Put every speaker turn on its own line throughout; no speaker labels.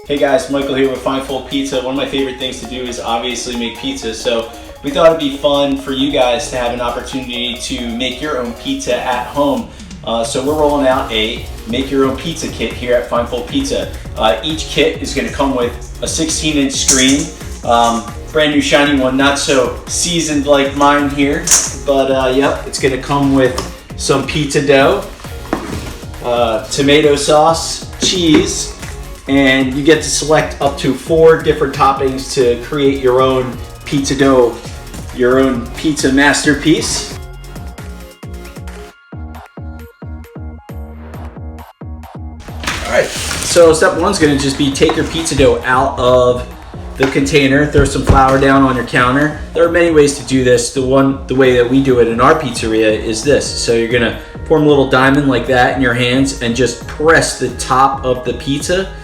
Hey guys, Michael here with Untitled Pizza. One of my favorite things to do is obviously make pizza, so we thought it'd be fun for you guys to have an opportunity to make your own pizza at home. So we're rolling out a make your own pizza kit here at Untitled Pizza. Each kit is going to come with a 16-inch screen, brand new shiny one, not so seasoned like mine here, but yep, it's going to come with some pizza dough, tomato sauce, cheese, and you get to select up to 4 different toppings to create your own pizza dough, your own pizza masterpiece. Alright, so step 1 is going to just be take your pizza dough out of the container, throw some flour down on your counter. There are many ways to do this. The way that we do it in our pizzeria is this. So you're going to form a little diamond like that in your hands and just press the top of the pizza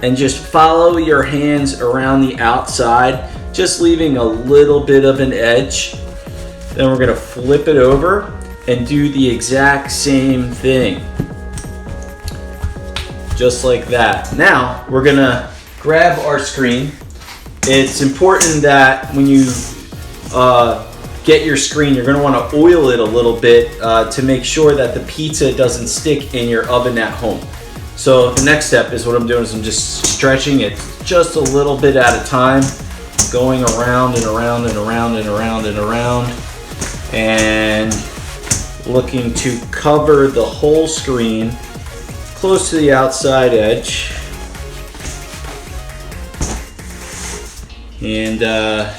and just follow your hands around the outside, just leaving a little bit of an edge. Then we're gonna flip it over and do the exact same thing. Just like that. Now, we're gonna grab our screen. It's important that when you get your screen, you're gonna wanna oil it a little bit to make sure that the pizza doesn't stick in your oven at home. So the next step is what I'm doing is I'm just stretching it just a little bit at a time, going around and around and around and around and around, and looking to cover the whole screen close to the outside edge. And a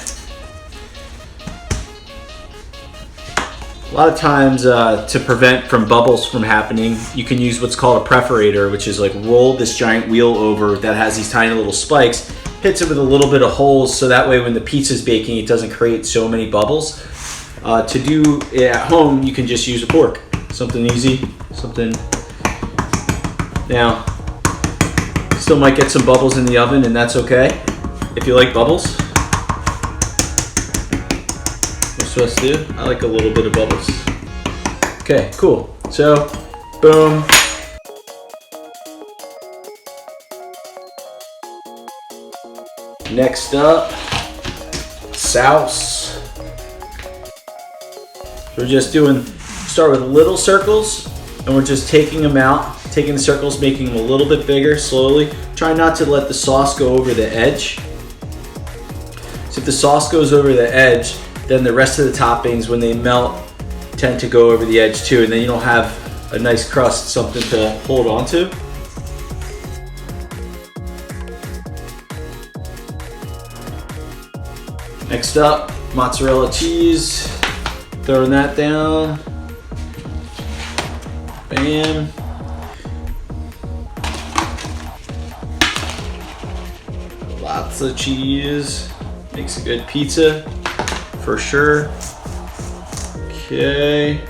lot of times to prevent from bubbles from happening, you can use what's called a perforator, which is like roll this giant wheel over that has these tiny little spikes, hits it with a little bit of holes so that way when the pizza's baking it doesn't create so many bubbles. To do it at home, you can just use a fork. Something easy, something. Now, still might get some bubbles in the oven and that's okay if you like bubbles. Supposed to do. I like a little bit of bubbles. Okay, cool. So, boom. Next up, sauce. We're just start with little circles, and we're just taking them out, taking the circles, making them a little bit bigger slowly. Try not to let the sauce go over the edge. So if the sauce goes over the edge, then the rest of the toppings, when they melt, tend to go over the edge too, and then you don't have a nice crust, something to hold on to. Next up, mozzarella cheese. Throwing that down. Bam. Lots of cheese. Makes a good pizza. For sure. Okay.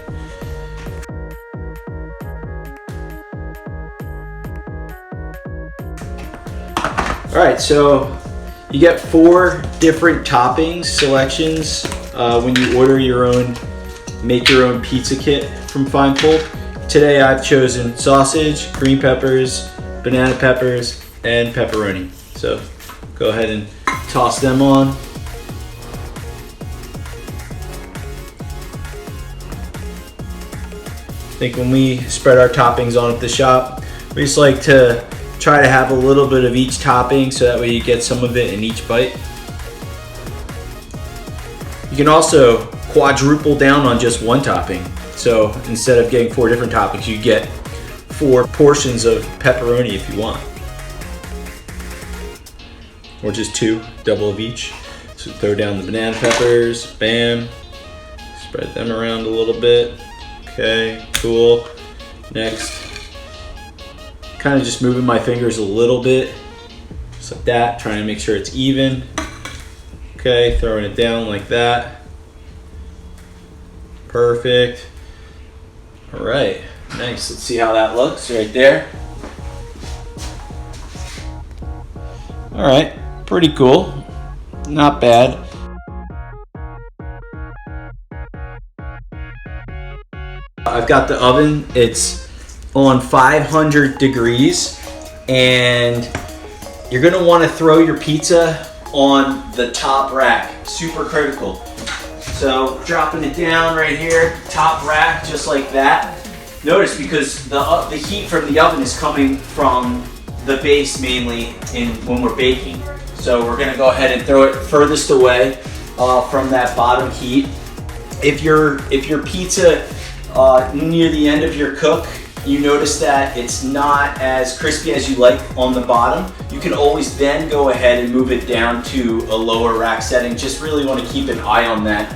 All right, so you get 4 different toppings selections when you order your own, make your own pizza kit from Untitled. Today I've chosen sausage, green peppers, banana peppers, and pepperoni. So go ahead and toss them on. I think when we spread our toppings on at the shop, we just like to try to have a little bit of each topping so that way you get some of it in each bite. You can also quadruple down on just one topping. So instead of getting 4 different toppings, you get 4 portions of pepperoni if you want. Or just 2, double of each. So throw down the banana peppers, bam. Spread them around a little bit. Okay, cool. Next, kind of just moving my fingers a little bit, just like that, trying to make sure it's even. Okay, throwing it down like that. Perfect. All right, nice. Let's see how that looks right there. All right, pretty cool. Not bad. I've got the oven, it's on 500 degrees and you're gonna wanna throw your pizza on the top rack, super critical. So dropping it down right here, top rack, just like that. Notice because the heat from the oven is coming from the base mainly when we're baking. So we're gonna go ahead and throw it furthest away from that bottom heat. If your pizza near the end of your cook, you notice that it's not as crispy as you like on the bottom, you can always then go ahead and move it down to a lower rack setting. Just really want to keep an eye on that.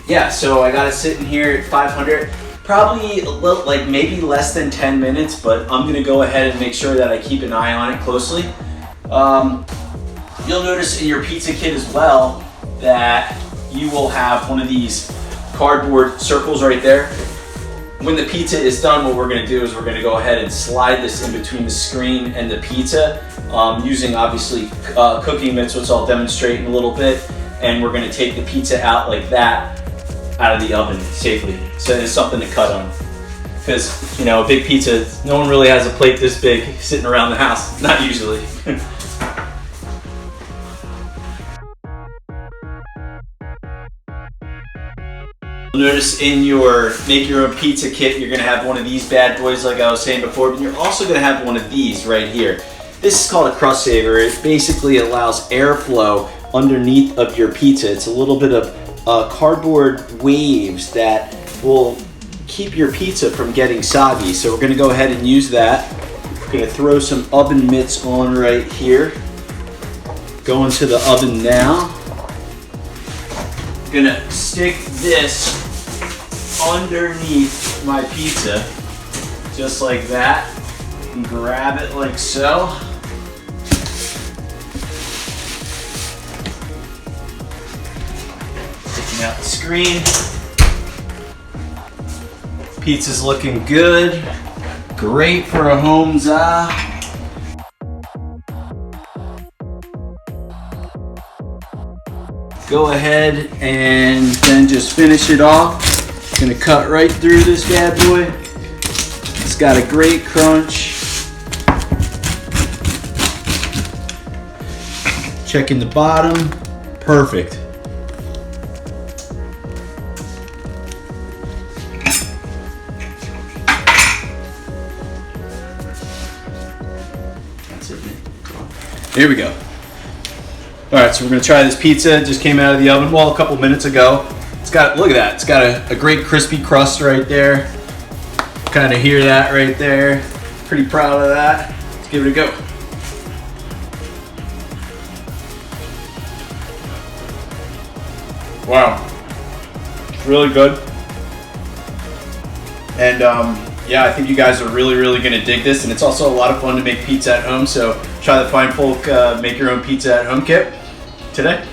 Yeah, so I got it sitting here at 500. Probably a little, like maybe less than 10 minutes, but I'm gonna go ahead and make sure that I keep an eye on it closely. You'll notice in your pizza kit as well that you will have one of these cardboard circles right there. When the pizza is done, what we're gonna do is we're gonna go ahead and slide this in between the screen and the pizza, using obviously cooking mitts, which I'll demonstrate in a little bit, and we're gonna take the pizza out like that, out of the oven safely. So there's something to cut on. Because, you know, a big pizza, no one really has a plate this big sitting around the house. Not usually. Notice in your make your own pizza kit, you're gonna have one of these bad boys like I was saying before, but you're also gonna have one of these right here. This is called a crust saver. It basically allows airflow underneath of your pizza. It's a little bit of cardboard waves that will keep your pizza from getting soggy. So we're gonna go ahead and use that. We're gonna throw some oven mitts on right here. Go into the oven now. Gonna stick this underneath my pizza, just like that, and grab it like so. Taking out the screen. Pizza's looking good. Great for a home za. Go ahead and then just finish it off. Gonna cut right through this bad boy. It's got a great crunch. Checking the bottom, perfect. That's it, man. Here we go. All right, so we're gonna try this pizza. It just came out of the oven, well, a couple minutes ago. It's got, look at that, it's got a great crispy crust right there. Kind of hear that right there. Pretty proud of that. Let's give it a go. Wow, it's really good. And yeah, I think you guys are really gonna dig this, and it's also a lot of fun to make pizza at home, so try the Fine Folk Make Your Own Pizza at Home kit today.